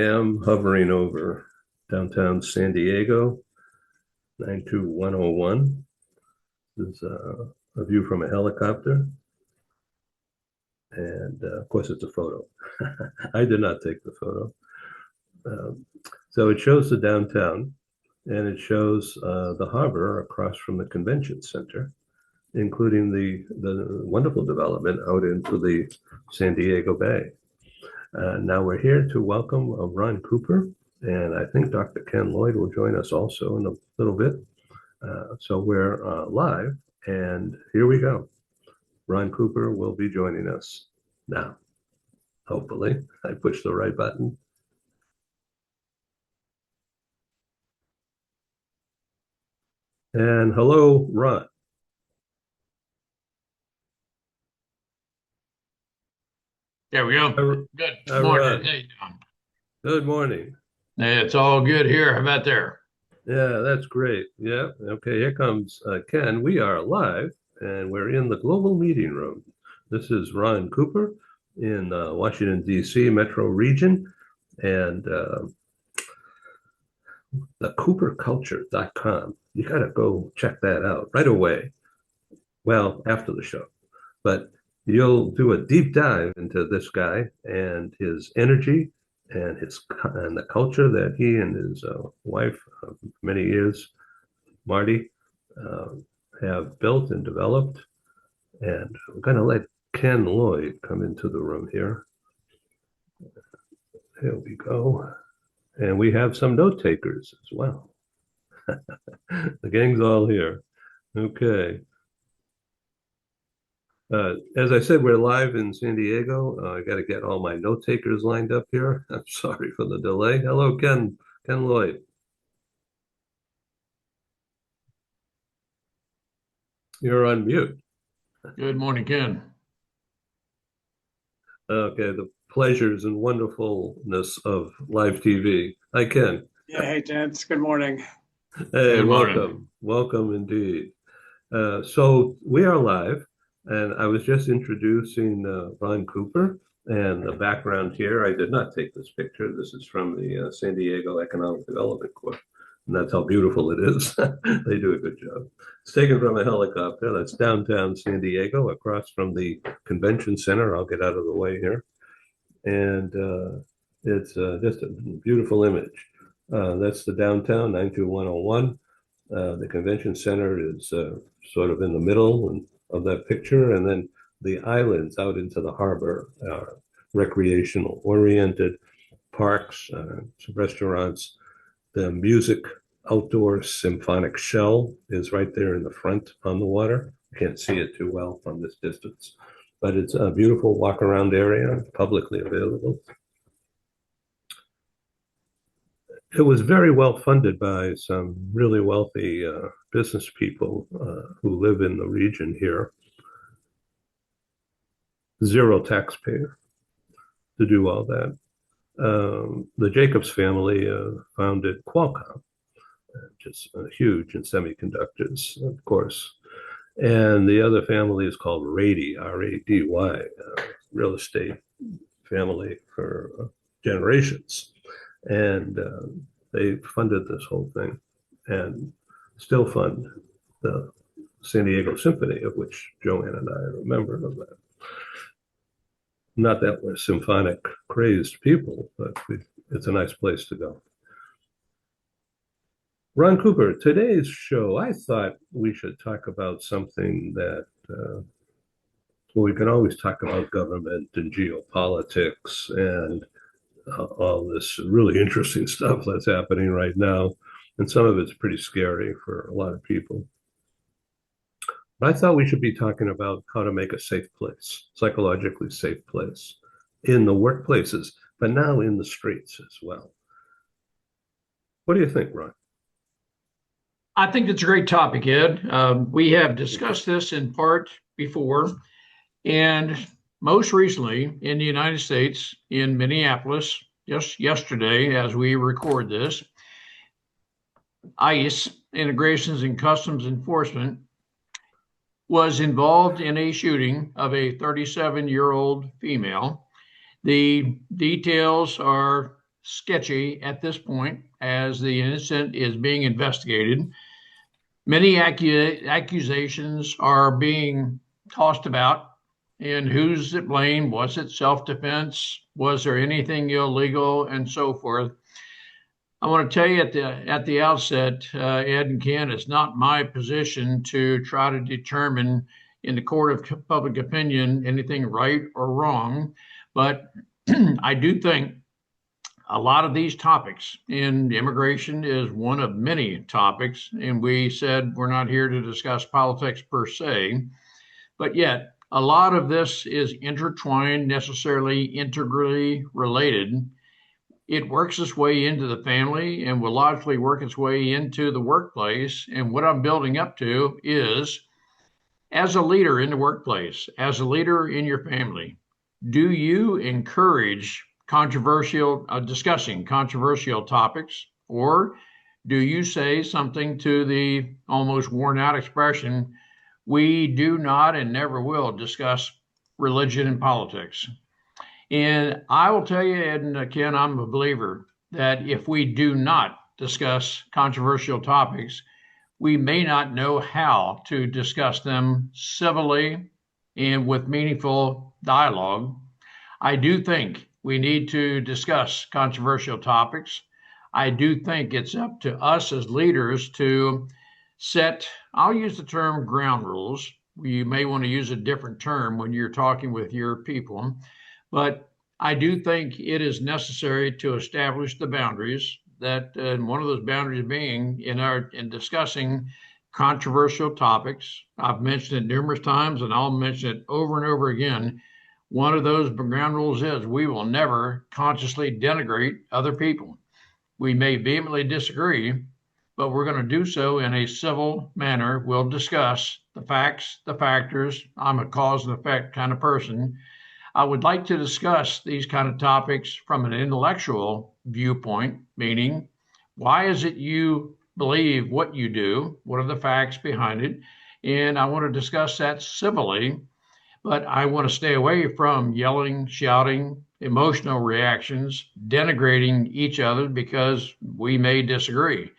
Am hovering over downtown San Diego, 92101. This is a view from a helicopter. And of course, it's a photo. I did not take the photo. Um, so it shows the downtown and it shows the harbor across from the convention center, including the wonderful development out into the San Diego Bay. Now we're here to welcome Ron Cooper, and I think Dr. Ken Lloyd will join us also in a little bit. So we're live, and here we go. Ron Cooper will be joining us now, hopefully. I pushed the right button. And hello, Ron. There we go. All Good right. morning. Hey, Tom. Good morning. Hey, it's all good here. How about there? Yeah, that's great. Yeah. Okay, here comes Ken. We are live, and we're in the global meeting room. This is Ron Cooper in Washington, D.C. metro region, and the cooperculture.com. You got to go check that out right away. Well, after the show, but you'll do a deep dive into this guy and his energy and the culture that he and his wife of many years, Marty, uh, have built and developed. And I'm going to let Ken Lloyd come into the room here. Here we go. And we have some note takers as well. The gang's all here. Okay. As I said, we're live in San Diego. I got to get all my note takers lined up here. I'm sorry for the delay. Hello, Ken Lloyd. You're on mute. Good morning, Ken. Okay, the pleasures and wonderfulness of live TV. Hi, Ken. Yeah, hey, gents. Good morning. Hey, Good morning. welcome. Welcome indeed. So we are live, and I was just introducing Ron Cooper and the background here. I did not take this picture. This is from the San Diego Economic Development Corp. And that's how beautiful it is. They do a good job. It's taken from a helicopter. That's downtown San Diego, across from the convention center. I'll get out of the way here. And it's just a beautiful image. That's the downtown, 92101. The convention center is sort of in the middle of that picture, and then the islands out into the harbor are recreational oriented parks, restaurants. The music outdoor symphonic shell is right there in the front on the water. You can't see it too well from this distance, but it's a beautiful walk around area, publicly available. It was very well funded by some really wealthy business people who live in the region here. Zero taxpayer to do all that. The Jacobs family founded Qualcomm, which is huge in semiconductors, of course. And the other family is called Rady, R-A-D-Y, real estate family for generations. And they funded this whole thing and still fund the San Diego Symphony, of which Joanne and I are a member of that. Not that we're symphonic crazed people, but it's a nice place to go. Ron Cooper, today's show, I thought we should talk about something that, well, we can always talk about government and geopolitics and all this really interesting stuff that's happening right now. And some of it's pretty scary for a lot of people. But I thought we should be talking about how to make a safe place, psychologically safe place in the workplaces, but now in the streets as well. What do you think, Ron? I think it's a great topic, Ed. We have discussed this in part before, and most recently in the United States, in Minneapolis, just yesterday, as we record this, ICE, Immigrations and Customs Enforcement, was involved in a shooting of a 37-year-old female. The details are sketchy at this point as the incident is being investigated. Many accusations are being tossed about, and who's to blame? Was it self-defense? Was there anything illegal, and so forth? I want to tell you at the outset, Ed and Ken, it's not my position to try to determine in the court of public opinion anything right or wrong, but I do think a lot of these topics, and immigration is one of many topics, and we said we're not here to discuss politics per se, but yet a lot of this is intertwined, necessarily integrally related. It works its way into the family and will logically work its way into the workplace. And what I'm building up to is, as a leader in the workplace, as a leader in your family, do you encourage discussing controversial topics, or do you say something to the almost worn out expression, we do not and never will discuss religion and politics? And I will tell you, Ed and Ken, I'm a believer that if we do not discuss controversial topics, we may not know how to discuss them civilly and with meaningful dialogue. I do think we need to discuss controversial topics. I do think it's up to us as leaders to set, I'll use the term ground rules. You may want to use a different term when you're talking with your people, but I do think it is necessary to establish the boundaries that, and one of those boundaries being in discussing controversial topics. I've mentioned it numerous times and I'll mention it over and over again. One of those ground rules is we will never consciously denigrate other people. We may vehemently disagree, but we're going to do so in a civil manner. We'll discuss the facts, the factors. I'm a cause and effect kind of person. I would like to discuss these kind of topics from an intellectual viewpoint, meaning why is it you believe what you do? What are the facts behind it? And I want to discuss that civilly. But I want to stay away from yelling, shouting, emotional reactions, denigrating each other because we may disagree.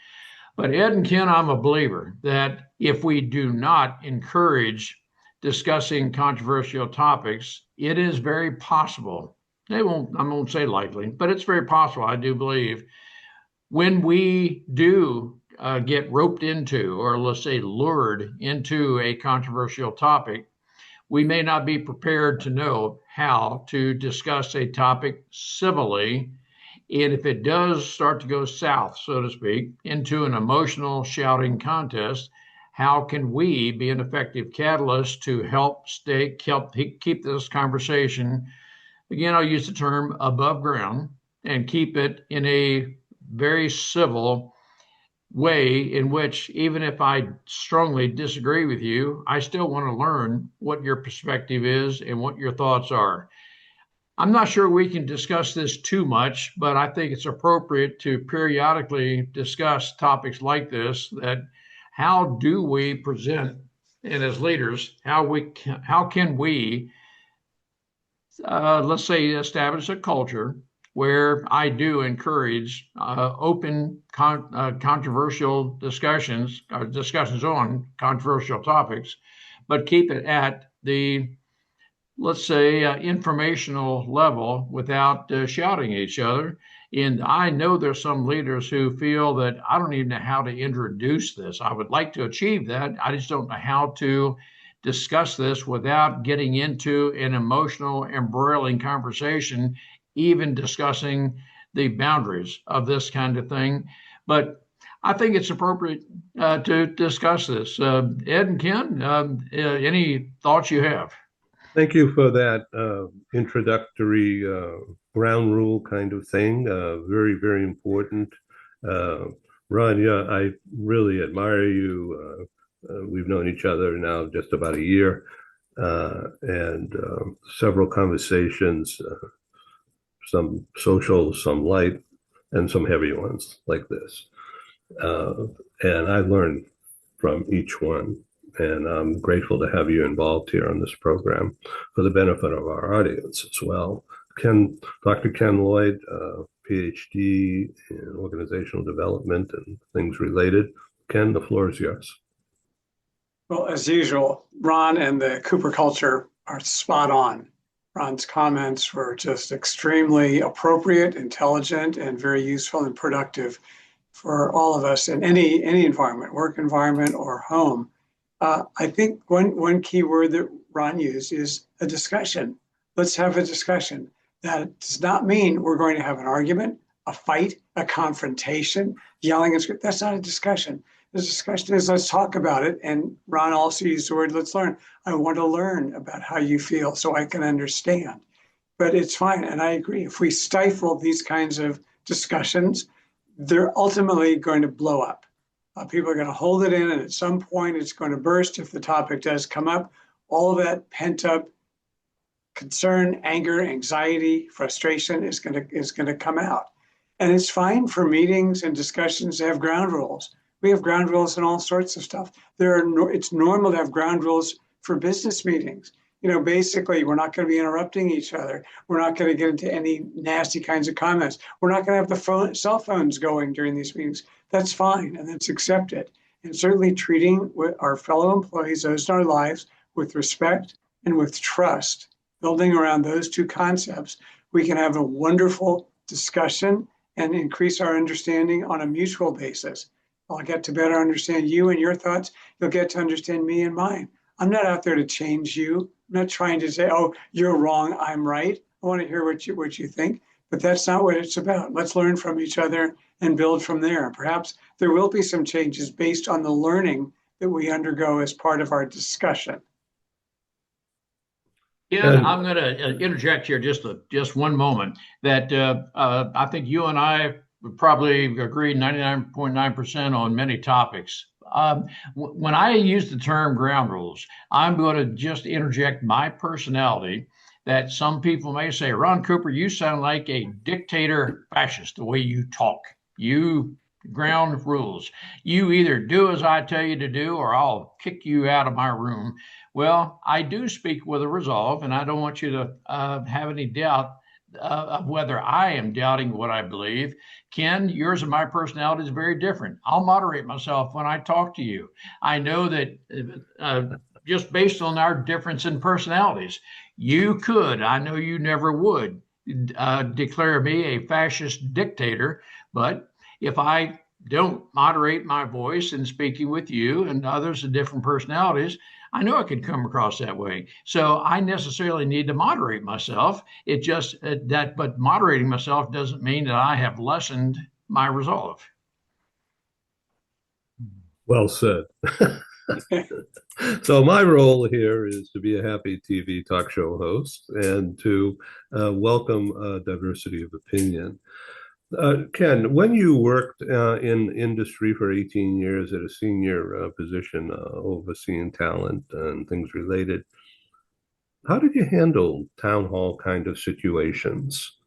But Ed and Ken, I'm a believer that if we do not encourage discussing controversial topics, it is very possible. I won't say likely, but it's very possible, I do believe, when we do get roped into, or let's say lured into a controversial topic, we may not be prepared to know how to discuss a topic civilly. And if it does start to go south, so to speak, into an emotional shouting contest, how can we be an effective catalyst to help keep this conversation, again, I'll use the term above ground, and keep it in a very civil way in which, even if I strongly disagree with you, I still want to learn what your perspective is and what your thoughts are. I'm not sure we can discuss this too much, but I think it's appropriate to periodically discuss topics like this, that how do we present, and as leaders, how can we, let's say, establish a culture where I do encourage open, controversial discussions on controversial topics, but keep it at the, let's say, informational level without shouting at each other. And I know there's some leaders who feel that I don't even know how to introduce this. I would like to achieve that. I just don't know how to discuss this without getting into an emotional, embroiling conversation, even discussing the boundaries of this kind of thing. But I think it's appropriate to discuss this. Ed and Ken, any thoughts you have? Thank you for that introductory ground rule kind of thing. Very, very important. Ron, yeah, I really admire you. We've known each other now just about a year, and several conversations, some social, some light, and some heavy ones like this. And I learned from each one. And I'm grateful to have you involved here on this program for the benefit of our audience as well. Dr. Ken Lloyd, Ph.D. in organizational development and things related. Ken, the floor is yours. Well, as usual, Ron and the Cooper culture are spot on. Ron's comments were just extremely appropriate, intelligent, and very useful and productive for all of us in any environment, work environment or home. I think one key word that Ron used is a discussion. Let's have a discussion. That does not mean we're going to have an argument, a fight, a confrontation, yelling. That's not a discussion. The discussion is let's talk about it. And Ron also used the word let's learn. I want to learn about how you feel so I can understand. But it's fine. And I agree. If we stifle these kinds of discussions, they're ultimately going to blow up. People are going to hold it in, and at some point it's going to burst if the topic does come up. All of that pent up concern, anger, anxiety, frustration is going to come out. And it's fine for meetings and discussions to have ground rules. We have ground rules in all sorts of stuff. It's normal to have ground rules for business meetings. Basically, we're not going to be interrupting each other. We're not going to get into any nasty kinds of comments. We're not going to have the cell phones going during these meetings. That's fine, and that's accepted. And certainly treating our fellow employees, those in our lives, with respect and with trust, building around those two concepts, we can have a wonderful discussion and increase our understanding on a mutual basis. I'll get to better understand you and your thoughts. You'll get to understand me and mine. I'm not out there to change you. I'm not trying to say, oh, you're wrong, I'm right. I want to hear what you think, but that's not what it's about. Let's learn from each other and build from there. Perhaps there will be some changes based on the learning that we undergo as part of our discussion. Yeah, I'm going to interject here just one moment. That I think you and I would probably agree 99.9% on many topics. When I use the term ground rules, I'm going to just interject my personality that some people may say, Ron Cooper, you sound like a dictator fascist, the way you talk. You ground rules. You either do as I tell you to do, or I'll kick you out of my room. Well, I do speak with a resolve, and I don't want you to have any doubt of whether I am doubting what I believe. Ken, yours and my personality is very different. I'll moderate myself when I talk to you. I know that just based on our difference in personalities, you could, I know you never would, declare me a fascist dictator, but if I don't moderate my voice in speaking with you and others of different personalities, I know it could come across that way. So I necessarily need to moderate myself. It just but moderating myself doesn't mean that I have lessened my resolve. Well said. So my role here is to be a happy TV talk show host and to welcome diversity of opinion. Ken, when you worked in industry for 18 years at a senior position overseeing talent and things related, how did you handle town hall kind of situations?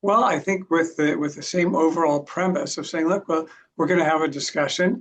Well, I think with the same overall premise of saying, look, well, we're going to have a discussion.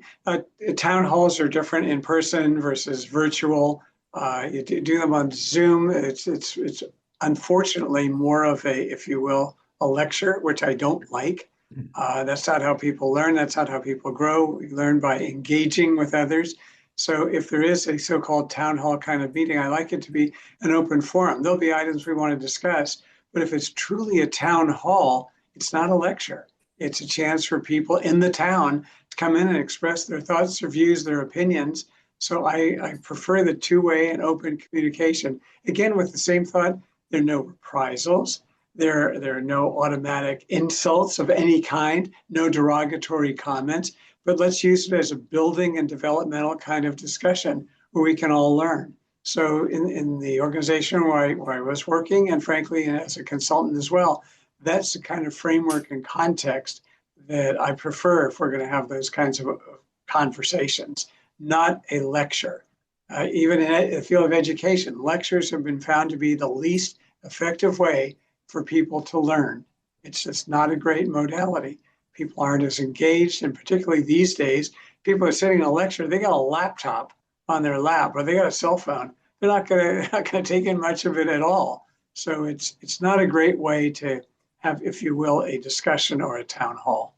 Town halls are different in person versus virtual. You do them on Zoom. It's unfortunately more of a, if you will, a lecture, which I don't like. That's not how people learn. That's not how people grow. We learn by engaging with others. So if there is a so-called town hall kind of meeting, I like it to be an open forum. There'll be items we want to discuss, but if it's truly a town hall, it's not a lecture. It's a chance for people in the town to come in and express their thoughts, their views, their opinions. So I prefer the two-way and open communication. Again, with the same thought, there are no reprisals. There are no automatic insults of any kind, no derogatory comments, but let's use it as a building and developmental kind of discussion where we can all learn. So in the organization where I was working, and frankly, as a consultant as well, that's the kind of framework and context that I prefer if we're going to have those kinds of conversations, not a lecture. Even in the field of education, lectures have been found to be the least effective way for people to learn. It's just not a great modality. People aren't as engaged, and particularly these days, people are sitting in a lecture, they got a laptop on their lap or they got a cell phone. They're not going to take in much of it at all. So it's not a great way to have, if you will, a discussion or a town hall.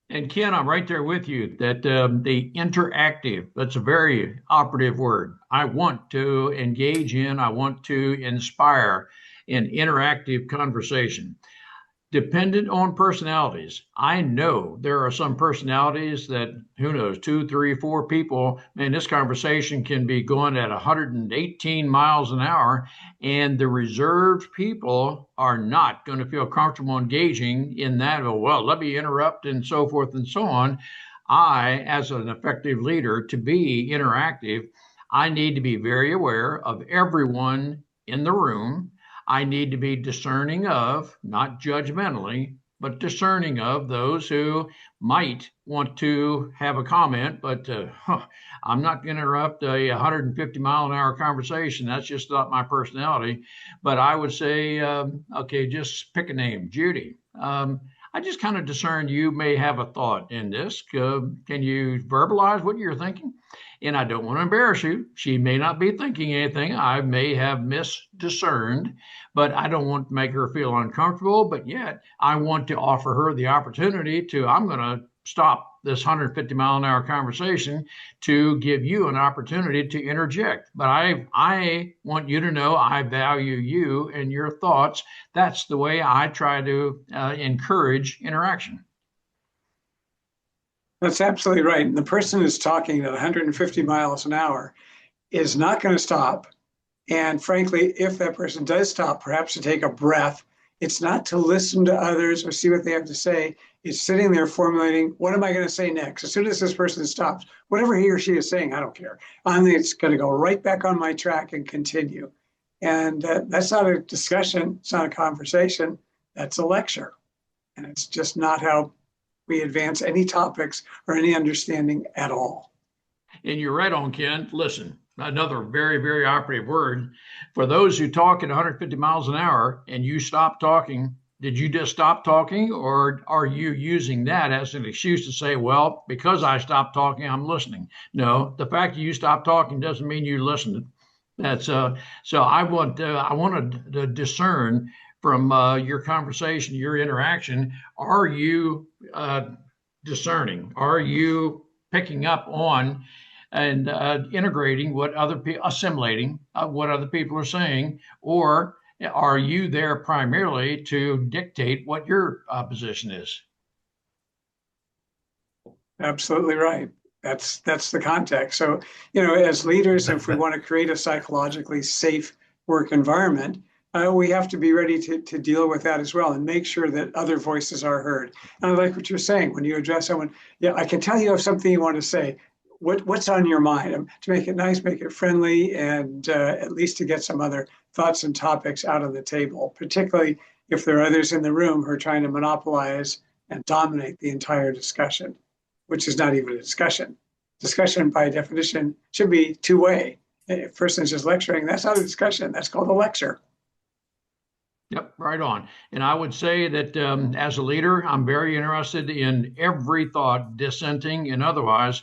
And Ken, I'm right there with you that the interactive, that's a very operative word. I want to engage in, I want to inspire an interactive conversation. Dependent on personalities. I know there are some personalities that, who knows, 2, 3, 4 people, man, this conversation can be going at 118 miles an hour, and the reserved people are not going to feel comfortable engaging in that. Well, let me interrupt and so forth and so on. I, as an effective leader, to be interactive, I need to be very aware of everyone in the room. I need to be discerning of, not judgmentally, but discerning of those who might want to have a comment, but I'm not going to interrupt a 150-mile-an-hour conversation. That's just not my personality. But I would say, okay, just pick a name, Judy. I just kind of discern you may have a thought in this. Can you verbalize what you're thinking? And I don't want to embarrass you. She may not be thinking anything. I may have misdiscerned, but I don't want to make her feel uncomfortable. But yet I want to offer her the opportunity to, I'm going to stop this 150-mile-an-hour conversation to give you an opportunity to interject. But I want you to know I value you and your thoughts. That's the way I try to encourage interaction. That's absolutely right. And the person who's talking at 150 miles an hour is not going to stop. And frankly, if that person does stop, perhaps to take a breath, it's not to listen to others or see what they have to say. It's sitting there formulating, what am I going to say next? As soon as this person stops, whatever he or she is saying, I don't care. I'm just going to go right back on my track and continue. And that's not a discussion. It's not a conversation. That's a lecture. And it's just not how we advance any topics or any understanding at all. And you're right on, Ken. Listen, another very, very operative word. For those who talk at 150 miles an hour and you stop talking, did you just stop talking, or are you using that as an excuse to say, well, because I stopped talking, I'm listening? No, the fact that you stopped talking doesn't mean you listened. That's so I want to discern from your conversation, your interaction. Are you discerning? Are you picking up on and integrating what other people, assimilating what other people are saying, or are you there primarily to dictate what your position is? Absolutely right. That's the context. So, as leaders, if we want to create a psychologically safe work environment, we have to be ready to deal with that as well and make sure that other voices are heard. And I like what you're saying when you address someone. Yeah, I can tell you have something you want to say. What's on your mind? To make it nice, make it friendly, and at least to get some other thoughts and topics out on the table, particularly if there are others in the room who are trying to monopolize and dominate the entire discussion, which is not even a discussion. Discussion, by definition, should be two-way. If a person is just lecturing, that's not a discussion. That's called a lecture. Yep, right on. And I would say that as a leader, I'm very interested in every thought, dissenting and otherwise.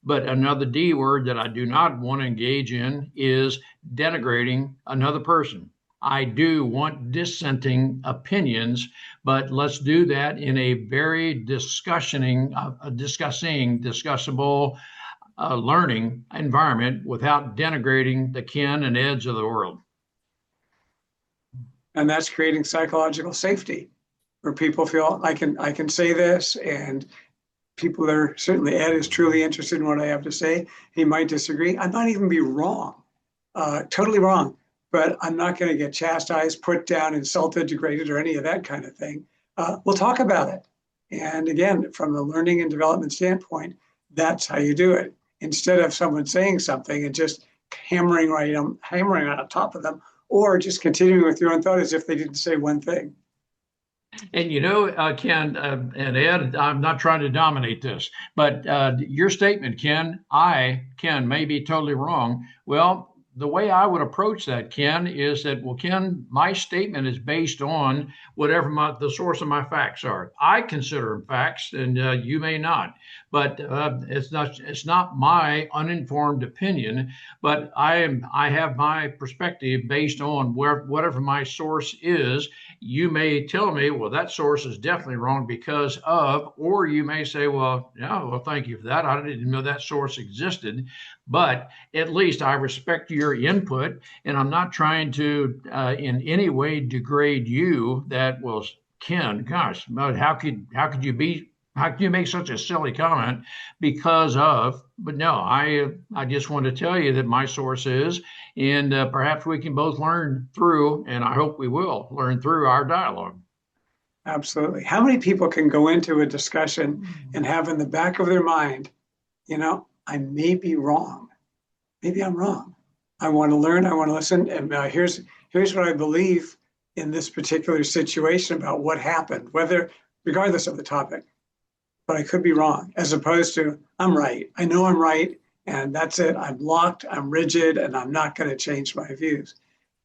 But another D word that I do not want to engage in is denigrating another person. I do want dissenting opinions, but let's do that in a very discussable, learning environment without denigrating the Ken and Eds of the world. And that's creating psychological safety, where people feel I can say this, and people are certainly, Ed is truly interested in what I have to say. He might disagree. I might even be wrong, totally wrong, but I'm not going to get chastised, put down, insulted, degraded, or any of that kind of thing. We'll talk about it. And again, from the learning and development standpoint, that's how you do it. Instead of someone saying something and just hammering on top of them, or just continuing with your own thought as if they didn't say one thing. And Ken and Ed, I'm not trying to dominate this, but your statement, Ken, may be totally wrong. Well, the way I would approach that, Ken, is that, well, Ken, my statement is based on whatever the source of my facts are. I consider them facts, and you may not, but it's not my uninformed opinion. But I have my perspective based on whatever my source is. You may tell me, well, that source is definitely wrong because of, or you may say, well, yeah, well, thank you for that. I didn't know that source existed. But at least I respect your input, and I'm not trying to in any way degrade you. That was Ken. Gosh, but how could you make such a silly comment because of? But no, I just want to tell you that my source is, and perhaps we can both learn through, and I hope we will learn through our dialogue. Absolutely. How many people can go into a discussion and have in the back of their mind, I may be wrong. Maybe I'm wrong. I want to learn. I want to listen. And here's what I believe in this particular situation about what happened, regardless of the topic. But I could be wrong, as opposed to I'm right. I know I'm right, and that's it. I'm locked. I'm rigid, and I'm not going to change my views.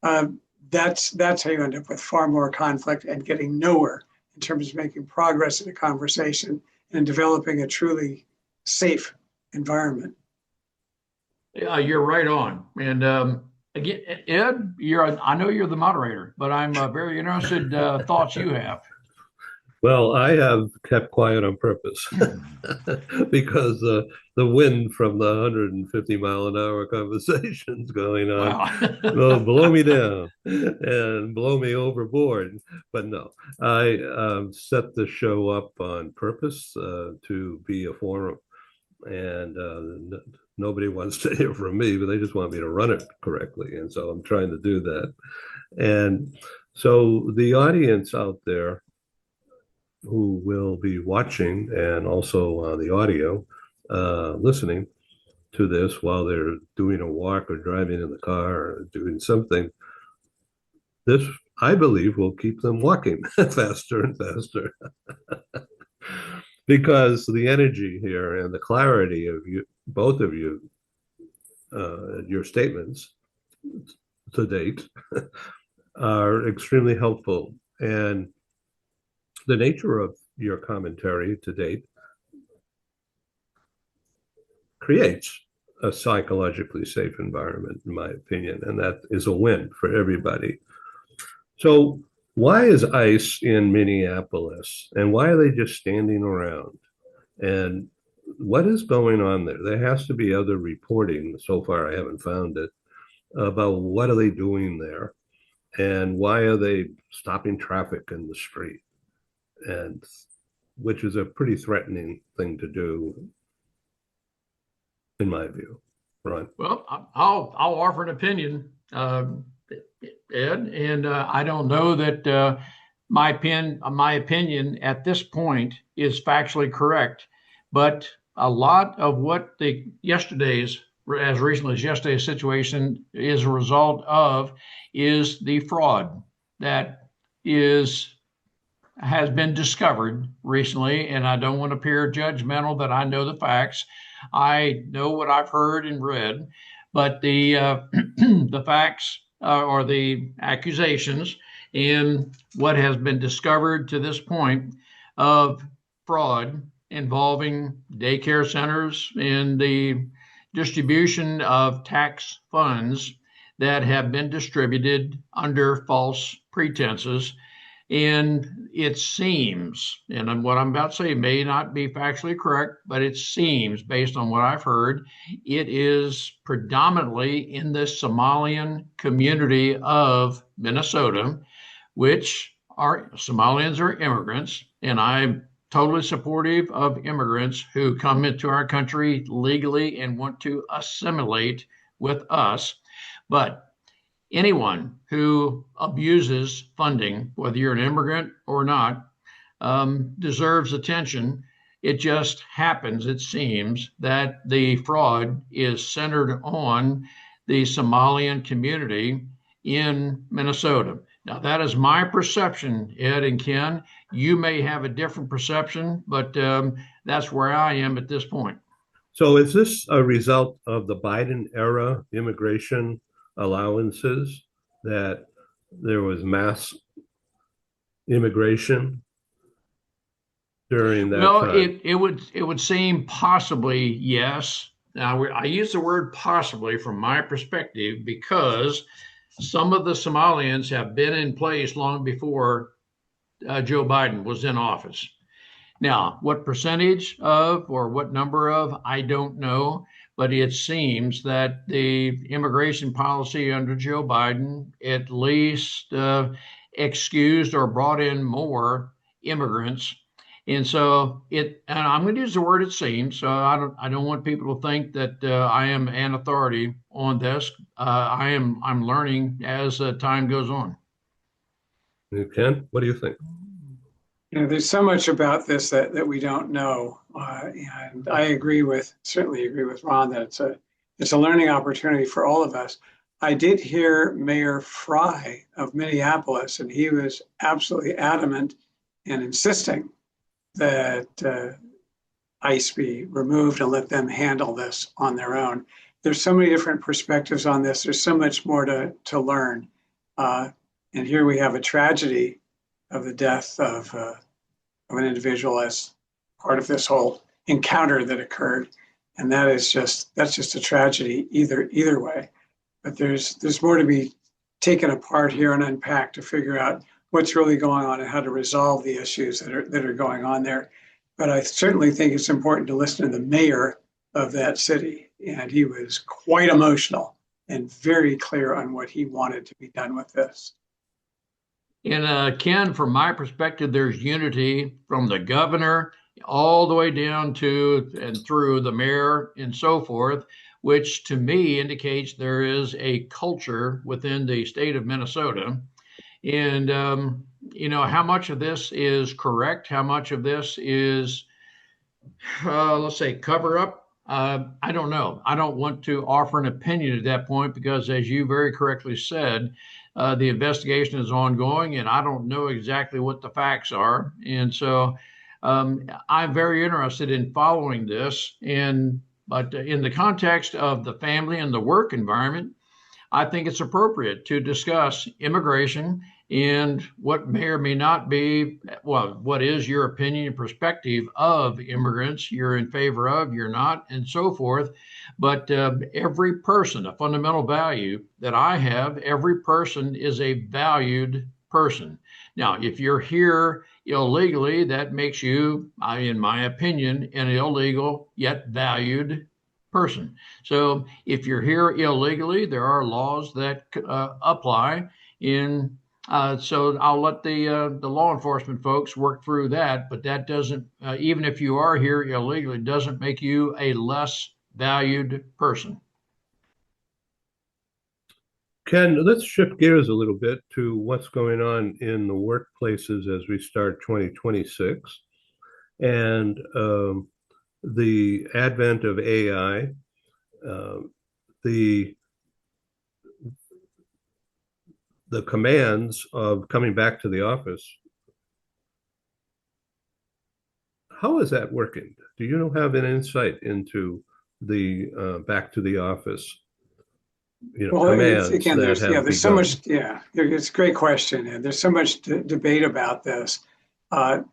That's how you end up with far more conflict and getting nowhere in terms of making progress in a conversation and developing a truly safe environment. You're right on. And again, Ed, I know you're the moderator, but I'm very interested thoughts you have. Well, I have kept quiet on purpose because the wind from the 150-mile-an-hour conversations going on Wow. will blow me down and blow me overboard. But no, I set the show up on purpose to be a forum, and nobody wants to hear from me, but they just want me to run it correctly, and so I'm trying to do that. And so the audience out there who will be watching and also the audio listening to this while they're doing a walk or driving in the car or doing something, this, I believe, will keep them walking faster and faster. Because the energy here and the clarity of you, both of you, your statements to date are extremely helpful. And the nature of your commentary to date creates a psychologically safe environment, in my opinion, and that is a win for everybody. So why is ICE in Minneapolis, and why are they just standing around? And what is going on there? There has to be other reporting. So far, I haven't found it about what are they doing there, and why are they stopping traffic in the street, and which is a pretty threatening thing to do, in my view. Right. Well, I'll offer an opinion, Ed, and I don't know that my opinion at this point is factually correct, but a lot of what as recently as yesterday's situation is a result of is the fraud that has been discovered recently. And I don't want to appear judgmental that I know the facts. I know what I've heard and read, but the the facts or the accusations in what has been discovered to this point of fraud involving daycare centers and the distribution of tax funds that have been distributed under false pretenses. And it seems, and what I'm about to say may not be factually correct, but it seems, based on what I've heard, it is predominantly in the Somalian community of Minnesota, which Somalians are immigrants, and I'm totally supportive of immigrants who come into our country legally and want to assimilate with us. But anyone who abuses funding, whether you're an immigrant or not, deserves attention. It just happens, it seems, that the fraud is centered on the Somalian community in Minnesota. Now, that is my perception, Ed and Ken. You may have a different perception, but that's where I am at this point. So is this a result of the Biden era immigration allowances, that there was mass immigration during that Well, time? it would seem possibly yes. Now I use the word possibly from my perspective because some of the Somalians have been in place long before Joe Biden was in office. Now, what percentage of or what number of, I don't know, but it seems that the immigration policy under Joe Biden at least excused or brought in more immigrants. And so and I'm going to use the word it seems. So I don't want people to think that I am an authority on this. I'm learning as time goes on. Ken, what do you think? There's so much about this that we don't know, and I certainly agree with Ron that it's a learning opportunity for all of us. I did hear Mayor Fry of Minneapolis, and he was absolutely adamant and insisting that ICE be removed and let them handle this on their own. There's so many different perspectives on this. There's so much more to learn, and here we have a tragedy of the death of an individual as part of this whole encounter that occurred, and that's just a tragedy either way. But there's more to be taken apart here and unpacked to figure out what's really going on and how to resolve the issues that are going on there. But I certainly think it's important to listen to the mayor of that city, and he was quite emotional and very clear on what he wanted to be done with this. And Ken, from my perspective, there's unity from the governor all the way down to and through the mayor and so forth, which to me indicates there is a culture within the state of Minnesota. And, how much of this is correct? How much of this is, let's say, cover up? I don't know. I don't want to offer an opinion at that point because, as you very correctly said, the investigation is ongoing, and I don't know exactly what the facts are. And so I'm very interested in following this. But in the context of the family and the work environment, I think it's appropriate to discuss immigration and what may or may not be, well, what is your opinion and perspective of immigrants you're in favor of, you're not, and so forth. But every person, a fundamental value that I have, every person is a valued person. Now, if you're here illegally, that makes you, in my opinion, an illegal yet valued person. So if you're here illegally, there are laws that apply in. So I'll let the law enforcement folks work through that, but that doesn't, even if you are here illegally, doesn't make you a less valued person. Ken, let's shift gears a little bit to what's going on in the workplaces as we start 2026 and the advent of AI, the commands of coming back to the office. How is that working? Do you have an insight into the back to the office? Well, commands again, that there's have so begun? much. Yeah, it's a great question, and there's so much debate about this.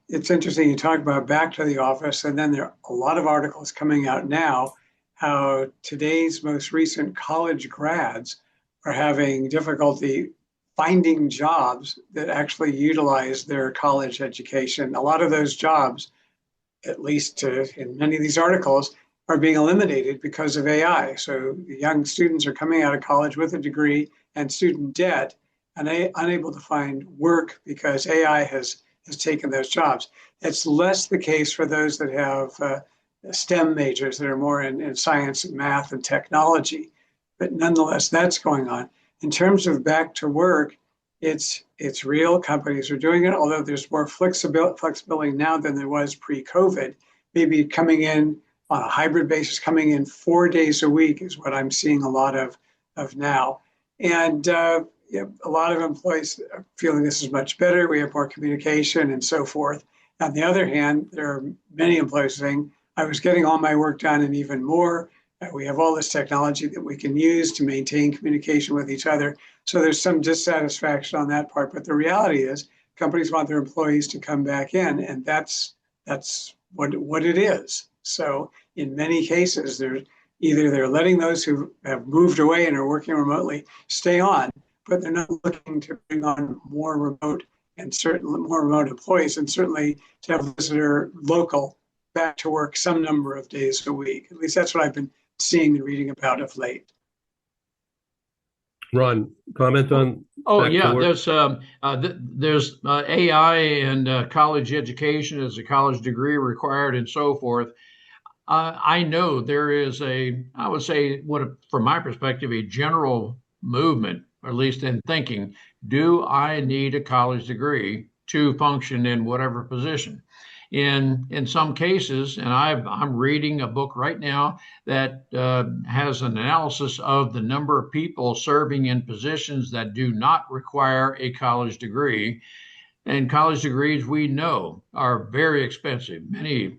It's interesting you talk about back to the office, and then there are a lot of articles coming out now how today's most recent college grads are having difficulty finding jobs that actually utilize their college education. A lot of those jobs, at least in many of these articles, are being eliminated because of AI. So the young students are coming out of college with a degree and student debt and unable to find work because AI has taken those jobs. It's less the case for those that have STEM majors that are more in science and math and technology. But nonetheless, that's going on. In terms of back to work, it's real. Companies are doing it, although there's more flexibility now than there was pre-COVID. Maybe coming in on a hybrid basis, coming in 4 days a week is what I'm seeing a lot of now. And a lot of employees are feeling this is much better. We have more communication and so forth. On the other hand, there are many employees saying, I was getting all my work done and even more. We have all this technology that we can use to maintain communication with each other. So there's some dissatisfaction on that part. But the reality is companies want their employees to come back in, and that's what it is. So in many cases, they're letting those who have moved away and are working remotely stay on, but they're not looking to bring on more remote and certainly more remote employees, and certainly to have a visitor local back to work some number of days a week. At least that's what I've been seeing and reading about of late. Ron, comment on Oh back to yeah, work? there's AI and college education as a college degree required and so forth. I know there is I would say, from my perspective, a general movement, or at least in thinking, do I need a college degree to function in whatever position? In some cases, and I'm reading a book right now that has an analysis of the number of people serving in positions that do not require a college degree. And college degrees, we know, are very expensive. Many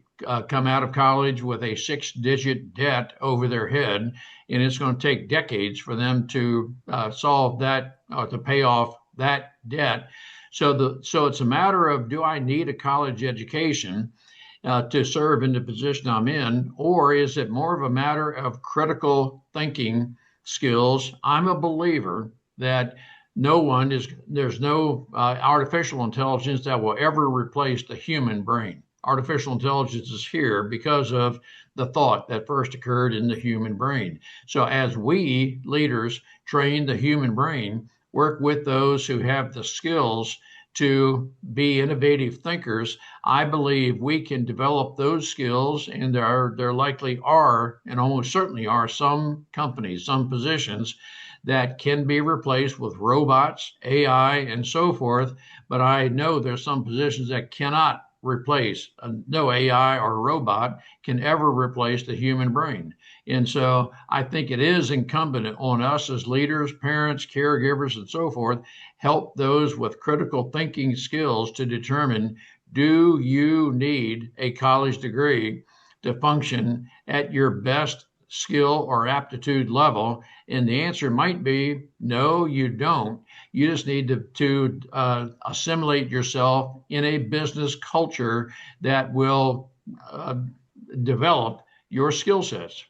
come out of college with a 6-digit debt over their head, and it's going to take decades for them to solve that, to pay off that debt. So it's a matter of, do I need a college education to serve in the position I'm in, or is it more of a matter of critical thinking skills? I'm a believer that there's no artificial intelligence that will ever replace the human brain. Artificial intelligence is here because of the thought that first occurred in the human brain. So as we leaders train the human brain, work with those who have the skills to be innovative thinkers, I believe we can develop those skills, and there likely are, and almost certainly are, some companies, some positions that can be replaced with robots, AI, and so forth. But I know there's some positions that cannot replace. No AI or robot can ever replace the human brain. And so I think it is incumbent on us as leaders, parents, caregivers, and so forth, help those with critical thinking skills to determine, do you need a college degree to function at your best skill or aptitude level? And the answer might be, no, you don't. You just need to assimilate yourself in a business culture that will develop your skill sets.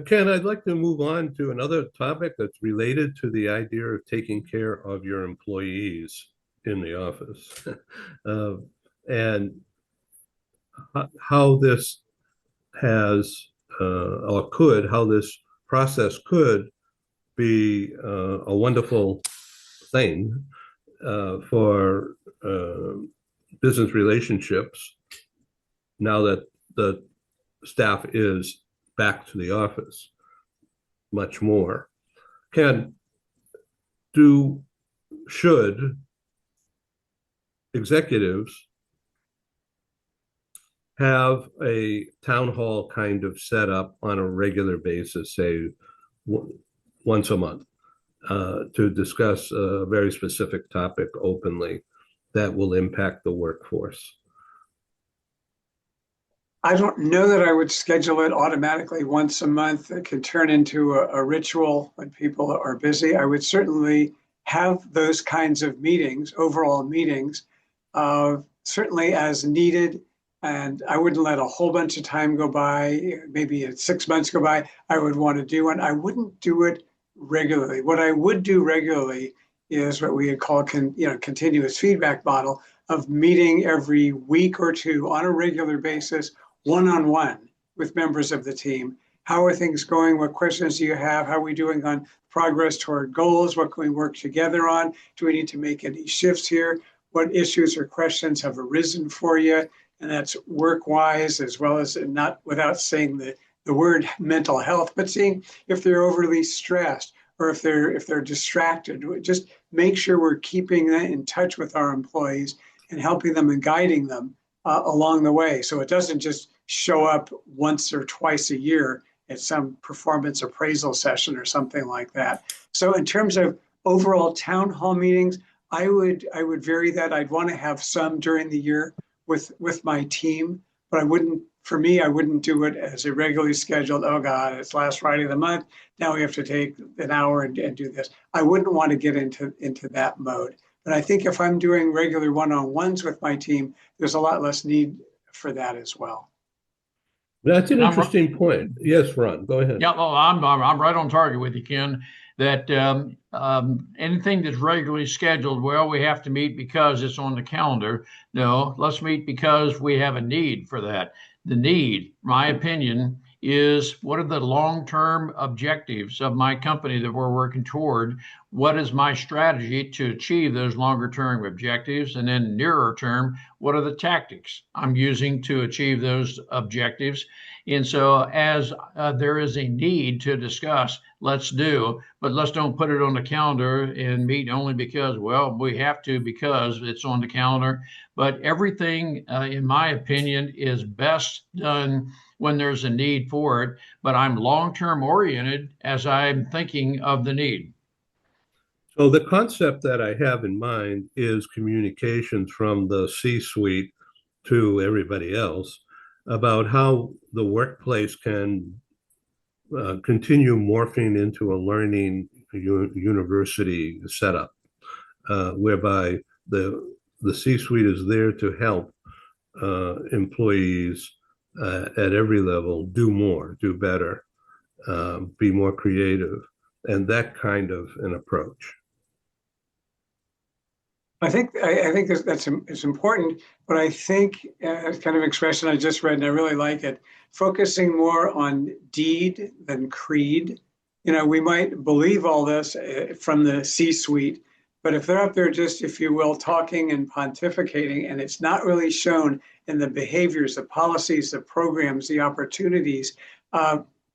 Ken, I'd like to move on to another topic that's related to the idea of taking care of your employees in the office and how this has or could, how this process could be a wonderful thing for business relationships now that the staff is back to the office much more. Ken, should executives have a town hall kind of setup on a regular basis, say once a month, to discuss a very specific topic openly that will impact the workforce? I don't know that I would schedule it automatically once a month. It could turn into a ritual when people are busy. I would certainly have those kinds of meetings, overall meetings, certainly as needed. And I wouldn't let a whole bunch of time go by. Maybe 6 months go by, I would want to do one. I wouldn't do it regularly. What I would do regularly is what we would call continuous feedback model of meeting every week or two on a regular basis, one-on-one with members of the team. How are things going? What questions do you have? How are we doing on progress toward goals? What can we work together on? Do we need to make any shifts here? What issues or questions have arisen for you? And that's work-wise, as well as, not without saying the word mental health, but seeing if they're overly stressed or if they're distracted. Just make sure we're keeping in touch with our employees and helping them and guiding them along the way. So it doesn't just show up once or twice a year at some performance appraisal session or something like that. So in terms of overall town hall meetings, I would vary that. I'd want to have some during the year with my team, but I wouldn't for me, I wouldn't do it as a regularly scheduled, oh God, it's last Friday of the month. Now we have to take an hour and do this. I wouldn't want to get into that mode. But I think if I'm doing regular one-on-ones with my team, there's a lot less need for that as well. That's an And interesting point. Yes, Ron, go ahead. Yeah, well, I'm right on target with you, Ken. That anything that's regularly scheduled, well, we have to meet because it's on the calendar. No, let's meet because we have a need for that. The need, my opinion, is what are the long-term objectives of my company that we're working toward? What is my strategy to achieve those longer-term objectives? And then nearer term, what are the tactics I'm using to achieve those objectives? And so, as there is a need to discuss, let's do, but let's don't put it on the calendar and meet only because, well, we have to because it's on the calendar. But everything, in my opinion, is best done when there's a need for it. But I'm long-term oriented as I'm thinking of the need. So the concept that I have in mind is communications from the C-suite to everybody else about how the workplace can continue morphing into a learning university setup, whereby the C-suite is there to help employees at every level do more, do better, be more creative, and that kind of an approach. I think that's it's important, but I think it's kind of expression I just read and I really like it. Focusing more on deed than creed. You know, we might believe all this from the C-suite, but if they're up there just, if you will, talking and pontificating, and it's not really shown in the behaviors, the policies, the programs, the opportunities,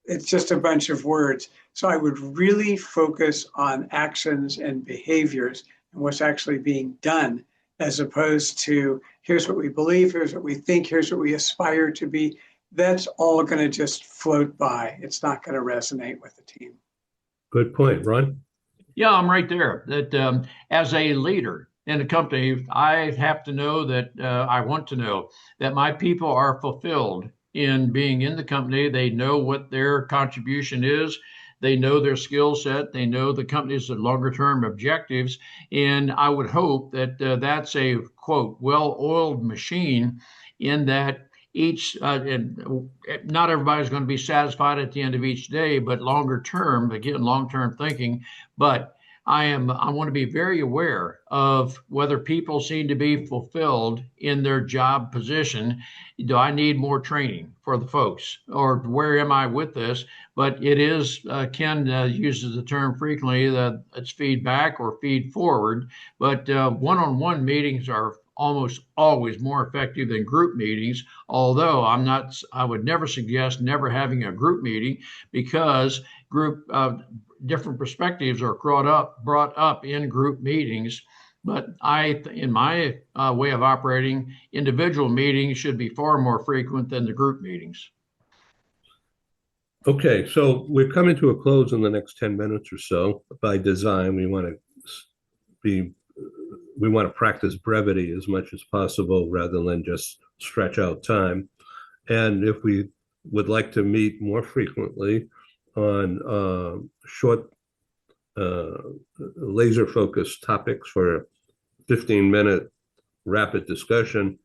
it's just a bunch of words. So I would really focus on actions and behaviors and what's actually being done, as opposed to here's what we believe, here's what we think, here's what we aspire to be. That's all going to just float by. It's not going to resonate with the team. Good point, Ron. Yeah, I'm right there. That as a leader in a company, I have to know that I want to know that my people are fulfilled in being in the company. They know what their contribution is. They know their skill set. They know the company's longer term objectives. And I would hope that that's a, quote, well-oiled machine in that and not everybody's going to be satisfied at the end of each day, but longer term, again, long-term thinking. But I want to be very aware of whether people seem to be fulfilled in their job position. Do I need more training for the folks, or where am I with this? But it is, Ken uses the term frequently that it's feedback or feed forward. But one-on-one meetings are almost always more effective than group meetings. Although I would never suggest never having a group meeting, because different perspectives are brought up in group meetings. But in my way of operating, individual meetings should be far more frequent than the group meetings. Okay, so we're coming to a close in the next 10 minutes or so. By design, we want to practice brevity as much as possible rather than just stretch out time. And if we would like to meet more frequently on short, laser-focused topics for 15-minute rapid discussion,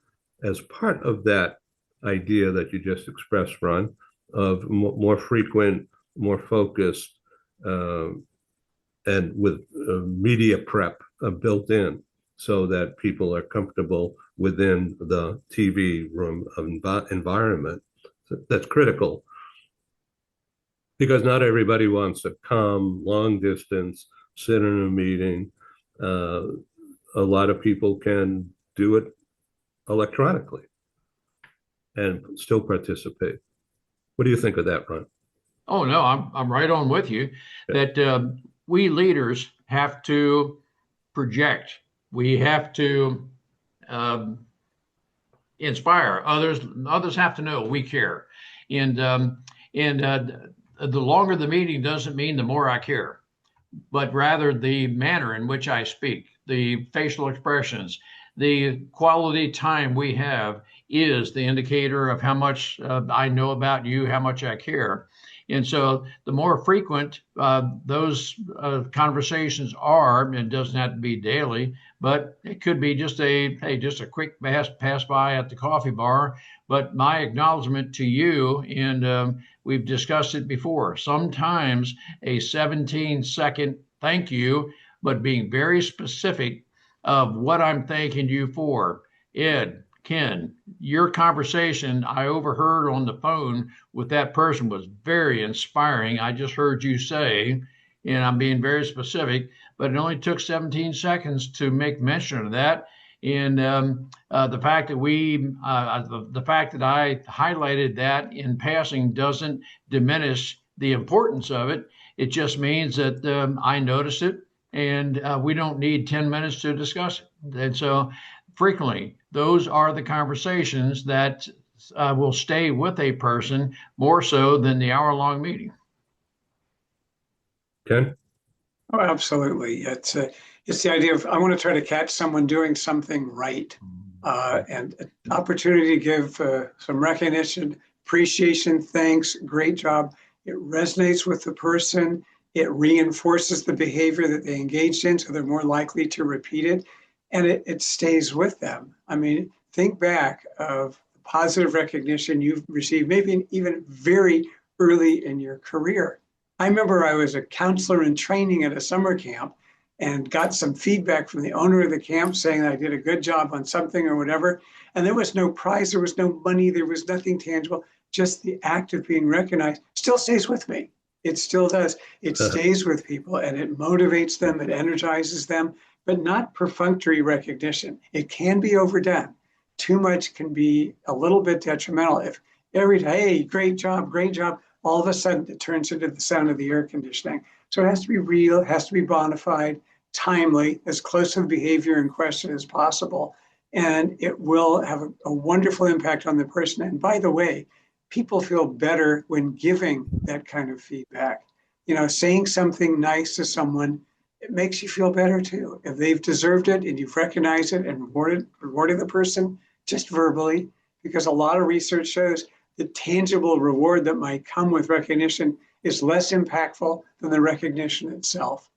as part of that idea that you just expressed, Ron, of more frequent, more focused, and with media prep built in, so that people are comfortable within the TV room environment. That's critical, because not everybody wants to come long distance, sit in a meeting. A lot of people can do it electronically and still participate. What do you think of that, Ron? Oh no, I'm right on with you. Yeah. That we leaders have to project. We have to inspire others. Others have to know we care. And the longer the meeting doesn't mean the more I care, but rather the manner in which I speak, the facial expressions, the quality time we have is the indicator of how much I know about you, how much I care. And so the more frequent those conversations are, and it doesn't have to be daily, but it could be just just a quick pass by at the coffee bar. But my acknowledgement to you, and we've discussed it before, sometimes a 17-second thank you, but being very specific of what I'm thanking you for. Ed, Ken, your conversation I overheard on the phone with that person was very inspiring. I just heard you say, and I'm being very specific, but it only took 17 seconds to make mention of that. And the fact that the fact that I highlighted that in passing doesn't diminish the importance of it. It just means that I noticed it, and we don't need 10 minutes to discuss it. And so frequently, those are the conversations that will stay with a person more so than the hour-long meeting. Ken? Oh, absolutely. It's the idea of I want to try to catch someone doing something right, and an opportunity to give some recognition, appreciation, thanks, great job. It resonates with the person. It reinforces the behavior that they engaged in, so they're more likely to repeat it, and it stays with them. I mean, think back of positive recognition you've received, maybe even very early in your career. I remember I was a counselor in training at a summer camp and got some feedback from the owner of the camp saying that I did a good job on something or whatever. And there was no prize, there was no money, there was nothing tangible. Just the act of being recognized still stays with me. It still does. It stays with people and it motivates them, it energizes them, but not perfunctory recognition. It can be overdone. Too much can be a little bit detrimental. If every day, hey, great job, all of a sudden it turns into the sound of the air conditioning. So it has to be real, it has to be bona fide, timely, as close to the behavior in question as possible. And it will have a wonderful impact on the person. And by the way, people feel better when giving that kind of feedback. You know, saying something nice to someone, it makes you feel better too. If they've deserved it and you've recognized it and rewarded the person just verbally, because a lot of research shows the tangible reward that might come with recognition is less impactful than the recognition itself.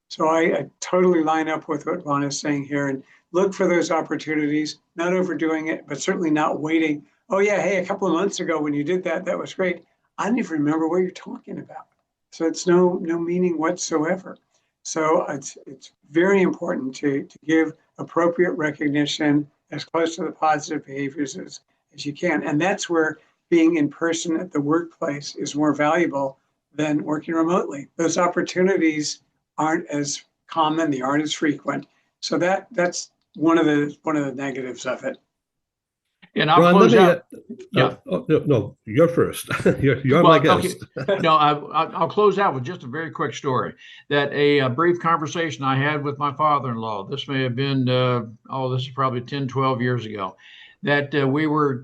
So I totally line up with what Ron is saying here and look for those opportunities, not overdoing it, but certainly not waiting. Oh yeah, hey, a couple of months ago when you did that, that was great. I don't even remember what you're talking about. So it's no meaning whatsoever. So it's very important to give appropriate recognition as close to the positive behaviors as you can. And that's where being in person at the workplace is more valuable than working remotely. Those opportunities aren't as common, they aren't as frequent. So that's one of the negatives of it. And I'll Ron, close out. Yeah. No, you're first. You're my guest. Okay. No, I'll close out with just a very quick story. That a brief conversation I had with my father-in-law. This may have been, this is probably 10, 12 years ago. That we were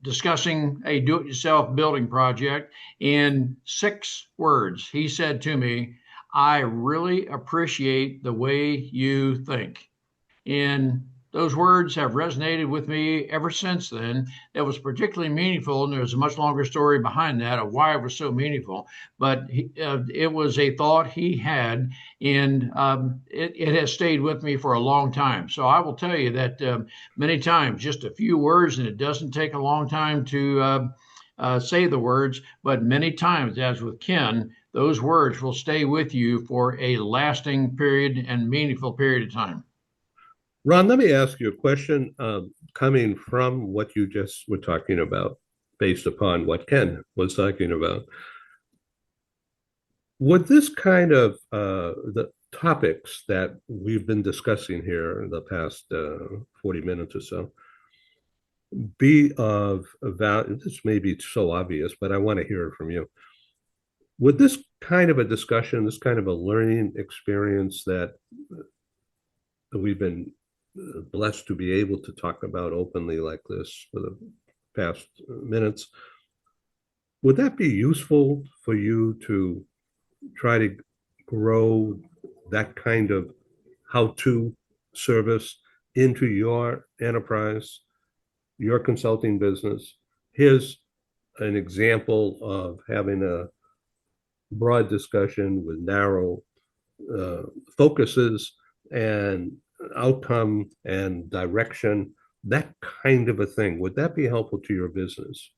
discussing a do-it-yourself building project. In 6 words, he said to me, "I really appreciate the way you think." And those words have resonated with me ever since then. It was particularly meaningful, and there's a much longer story behind that of why it was so meaningful. But it was a thought he had, and it has stayed with me for a long time. So I will tell you that many times, just a few words, and it doesn't take a long time to say the words, but many times, as with Ken, those words will stay with you for a lasting period and meaningful period of time. Ron, let me ask you a question coming from what you just were talking about, based upon what Ken was talking about. Would this kind of the topics that we've been discussing here in the past 40 minutes or so be of value? This may be so obvious, but I want to hear it from you. Would this kind of a discussion, this kind of a learning experience that we've been blessed to be able to talk about openly like this for the past minutes, would that be useful for you to try to grow that kind of how-to service into your enterprise, your consulting business. Here's an example of having a broad discussion with narrow focuses and outcome and direction, that kind of a thing. Would that be helpful to your business?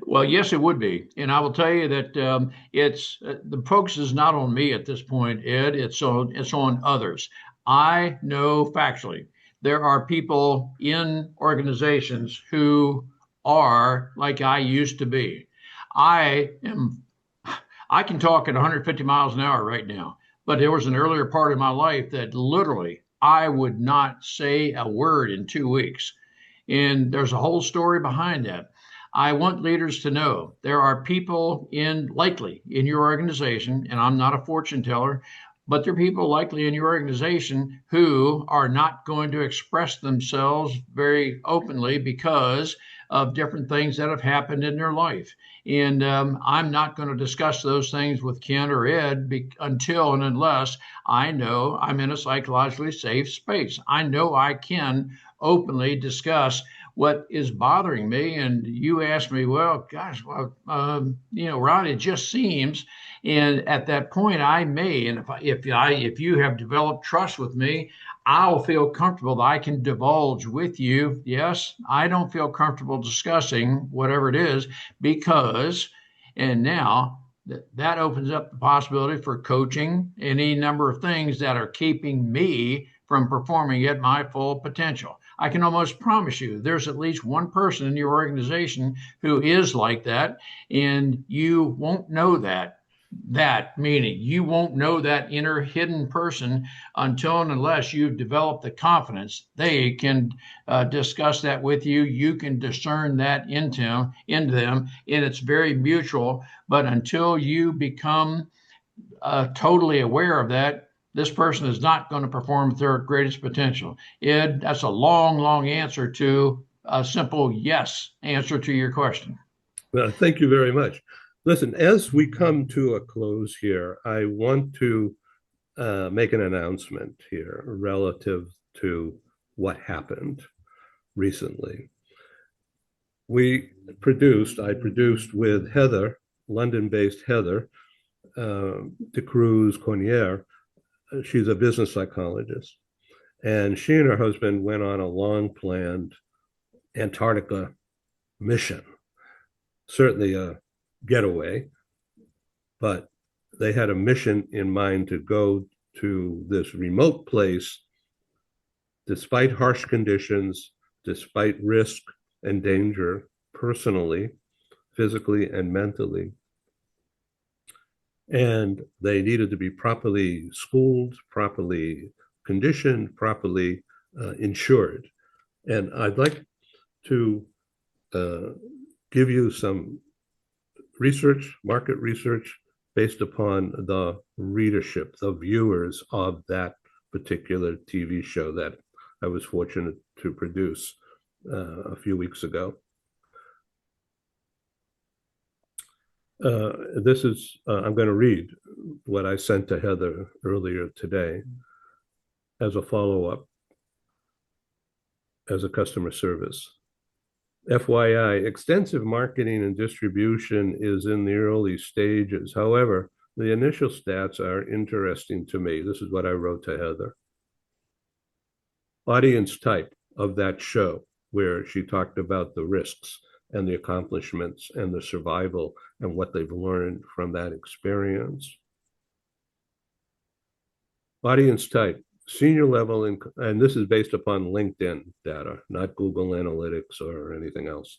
Well, yes, it would be. And I will tell you that it's the focus is not on me at this point, Ed. It's on others. I know factually there are people in organizations who are like I used to be. I am I can talk at 150 miles an hour right now, but there was an earlier part of my life that literally I would not say a word in 2 weeks. And there's a whole story behind that. I want leaders to know there are people likely in your organization, and I'm not a fortune teller, but there are people likely in your organization who are not going to express themselves very openly because of different things that have happened in their life. And I'm not going to discuss those things with Ken or Ed until and unless I know I'm in a psychologically safe space. I know I can openly discuss what is bothering me. And you asked me, well, gosh, well, Ron, it just seems. And at that point, I may, and if you have developed trust with me, I'll feel comfortable that I can divulge with you. Yes, I don't feel comfortable discussing whatever it is because, and now that opens up the possibility for coaching, any number of things that are keeping me from performing at my full potential. I can almost promise you there's at least one person in your organization who is like that, and you won't know that. That meaning you won't know that inner hidden person until and unless you've developed the confidence they can discuss that with you. You can discern that into them, and it's very mutual. But until you become totally aware of that, this person is not going to perform at their greatest potential. Ed, that's a long, long answer to a simple yes answer to your question. Well, thank you very much. Listen, as we come to a close here, I want to make an announcement here relative to what happened recently. I produced with Heather, London-based Heather, de Cruz Cornier. She's a business psychologist. And she and her husband went on a long planned Antarctica mission. Certainly a getaway, but they had a mission in mind to go to this remote place despite harsh conditions, despite risk and danger personally, physically, and mentally. And they needed to be properly schooled, properly conditioned, properly insured. And I'd like to give you some market research based upon the readership, the viewers of that particular TV show that I was fortunate to produce a few weeks ago. I'm going to read what I sent to Heather earlier today as a follow-up, as a customer service. FYI, extensive marketing and distribution is in the early stages. However, the initial stats are interesting to me. This is what I wrote to Heather. Audience type of that show, where she talked about the risks and the accomplishments and the survival and what they've learned from that experience. Audience type, senior level, and this is based upon LinkedIn data, not Google Analytics or anything else,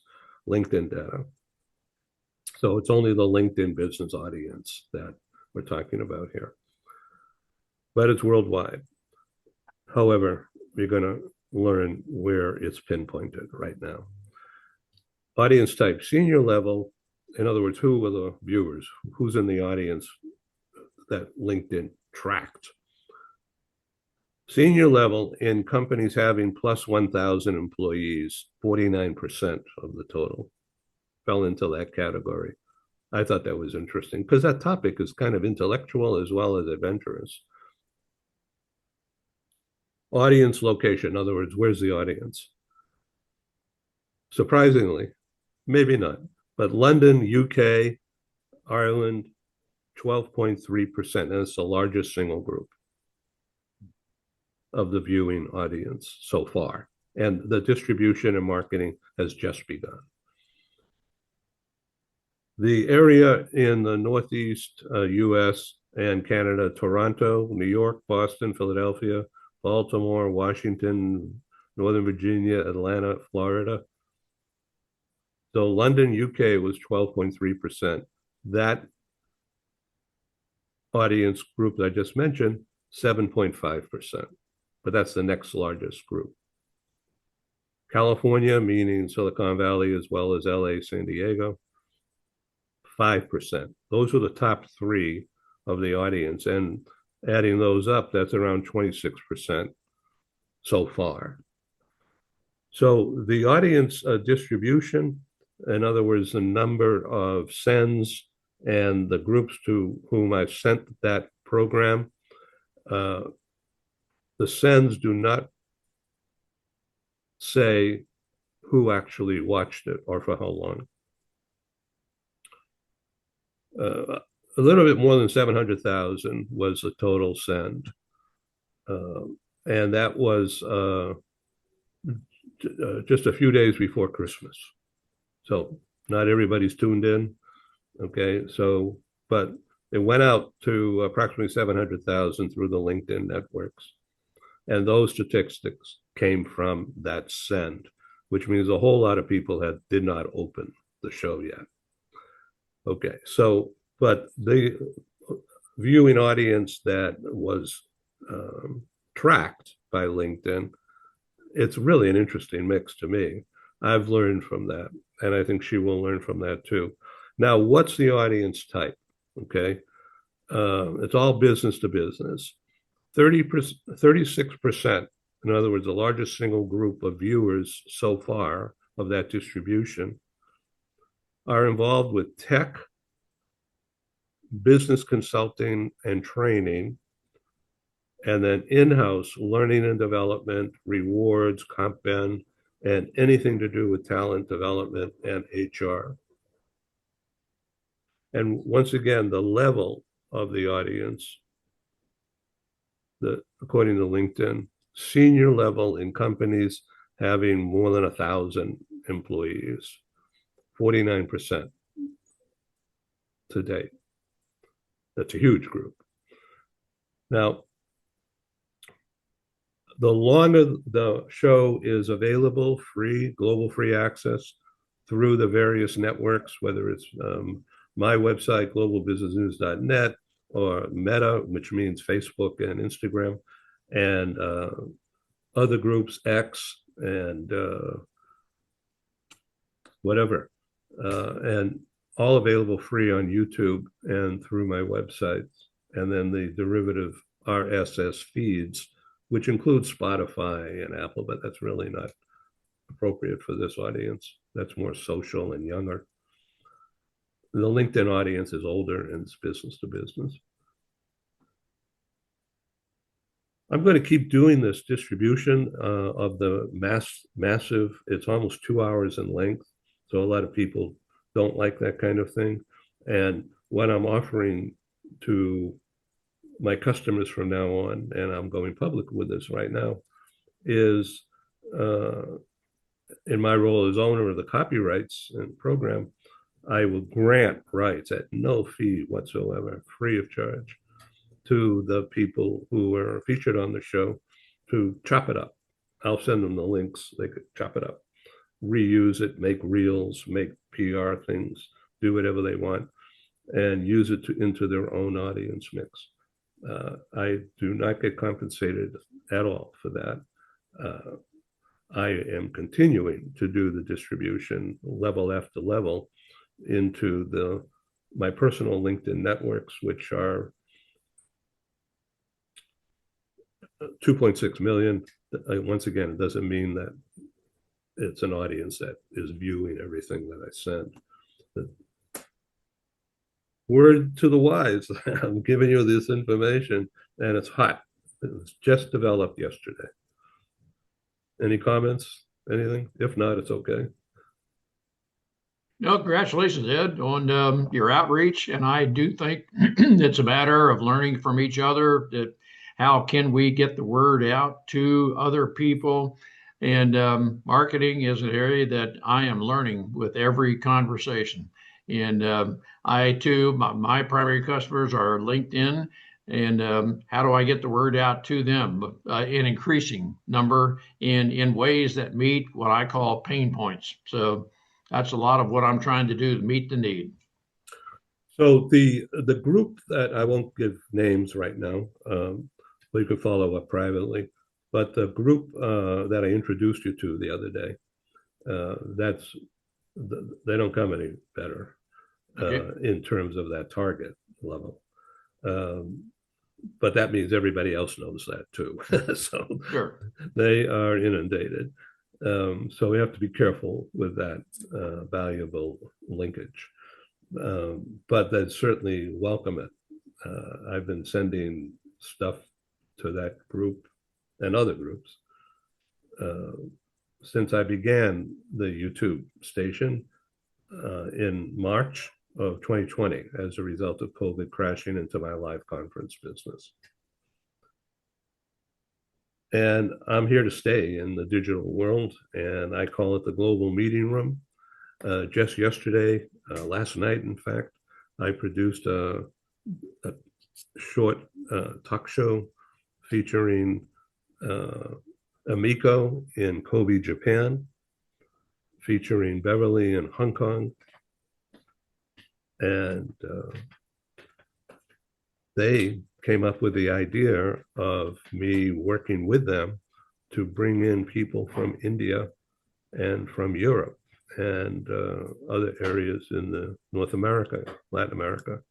LinkedIn data. So it's only the LinkedIn business audience that we're talking about here. But it's worldwide. However, you're going to learn where it's pinpointed right now. Audience type, senior level, in other words, who were the viewers? Who's in the audience that LinkedIn tracked? Senior level in companies having plus 1,000 employees, 49% of the total fell into that category. I thought that was interesting because that topic is kind of intellectual as well as adventurous. Audience location, in other words, where's the audience? Surprisingly, maybe not, but London, UK, Ireland, 12.3%, and it's the largest single group of the viewing audience so far. And the distribution and marketing has just begun. The area in the Northeast US and Canada, Toronto, New York, Boston, Philadelphia, Baltimore, Washington, Northern Virginia, Atlanta, Florida. So London, UK was 12.3%. That audience group that I just mentioned, 7.5%. But that's the next largest group. California, meaning Silicon Valley as well as LA, San Diego, 5%. Those are the top three of the audience. And adding those up, that's around 26% so far. So the audience distribution, in other words, the number of sends and the groups to whom I've sent that program, the sends do not say who actually watched it or for how long. A little bit more than 700,000 was the total send. And that was just a few days before Christmas. So not everybody's tuned in. Okay, so, but it went out to approximately 700,000 through the LinkedIn networks. And those statistics came from that send, which means a whole lot of people did not open the show yet. Okay, so, but the viewing audience that was tracked by LinkedIn, it's really an interesting mix to me. I've learned from that, and I think she will learn from that too. Now, what's the audience type? Okay, it's all business to business. 36%, in other words, the largest single group of viewers so far of that distribution, are involved with tech, business consulting and training, and then in-house learning and development, rewards, comp ben, and anything to do with talent development and HR. And once again, the level of the audience, according to LinkedIn, senior level in companies having more than 1,000 employees, 49% to date. That's a huge group. Now, the longer the show is available, free, global free access through the various networks, whether it's my website, globalbusinessnews.net, or Meta, which means Facebook and Instagram, and other groups, X and whatever, and all available free on YouTube and through my website, and then the derivative RSS feeds, which includes Spotify and Apple, but that's really not appropriate for this audience. That's more social and younger. The LinkedIn audience is older and it's business to business. I'm going to keep doing this distribution of the massive, it's almost 2 hours in length. So a lot of people don't like that kind of thing. And what I'm offering to my customers from now on, and I'm going public with this right now, is in my role as owner of the copyrights and program, I will grant rights at no fee whatsoever, free of charge, to the people who are featured on the show to chop it up. I'll send them the links. They could chop it up, reuse it, make reels, make PR things, do whatever they want, and use it into their own audience mix. I do not get compensated at all for that. I am continuing to do the distribution level after level into my personal LinkedIn networks, which are 2.6 million. Once again, it doesn't mean that it's an audience that is viewing everything that I send. But word to the wise, I'm giving you this information, and it's hot. It was just developed yesterday. Any comments? Anything? If not, it's okay. No, congratulations, Ed, on your outreach. And I do think it's a matter of learning from each other. That how can we get the word out to other people? And marketing is an area that I am learning with every conversation. And I too, my primary customers are LinkedIn. And how do I get the word out to them in increasing number in ways that meet what I call pain points? So that's a lot of what I'm trying to do to meet the need. So the group that I won't give names right now, we could follow up privately, but the group that I introduced you to the other day, that's they don't come any better in terms of that target level. But that means everybody else knows that too. So Sure. they are inundated. So we have to be careful with that valuable linkage. But they certainly welcome it. I've been sending stuff to that group and other groups since I began the YouTube station in March of 2020 as a result of COVID crashing into my live conference business. And I'm here to stay in the digital world, and I call it the global meeting room. Just yesterday, last night, in fact, I produced a short talk show featuring Amiko in Kobe, Japan, featuring Beverly in Hong Kong. And they came up with the idea of me working with them to bring in people from India and from Europe and other areas in the North America, Latin America.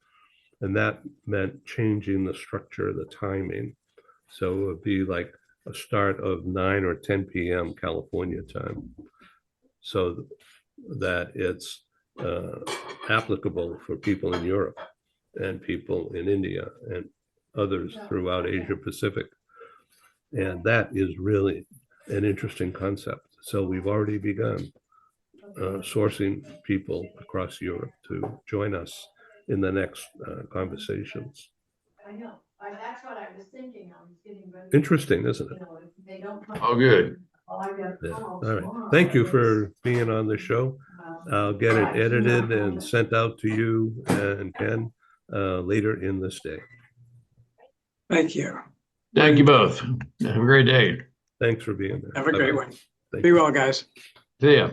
And that meant changing the structure, the timing. So it would be like a start of 9 or 10 p.m. California time, so that it's applicable for people in Europe and people in India and others throughout Asia Pacific. And that is really an interesting concept. So we've already begun sourcing people across Europe to join us in the next conversations. I know. That's what I was thinking. I was getting ready. Interesting, isn't it? They don't come. Oh, good. Yeah. All right. Thank you for being on the show. I'll get it edited and sent out to you and Ken later in this day. Thank you. Thank you both. Have a great day. Thanks for being there. Have a great one. Thank Be you. well, guys. See ya.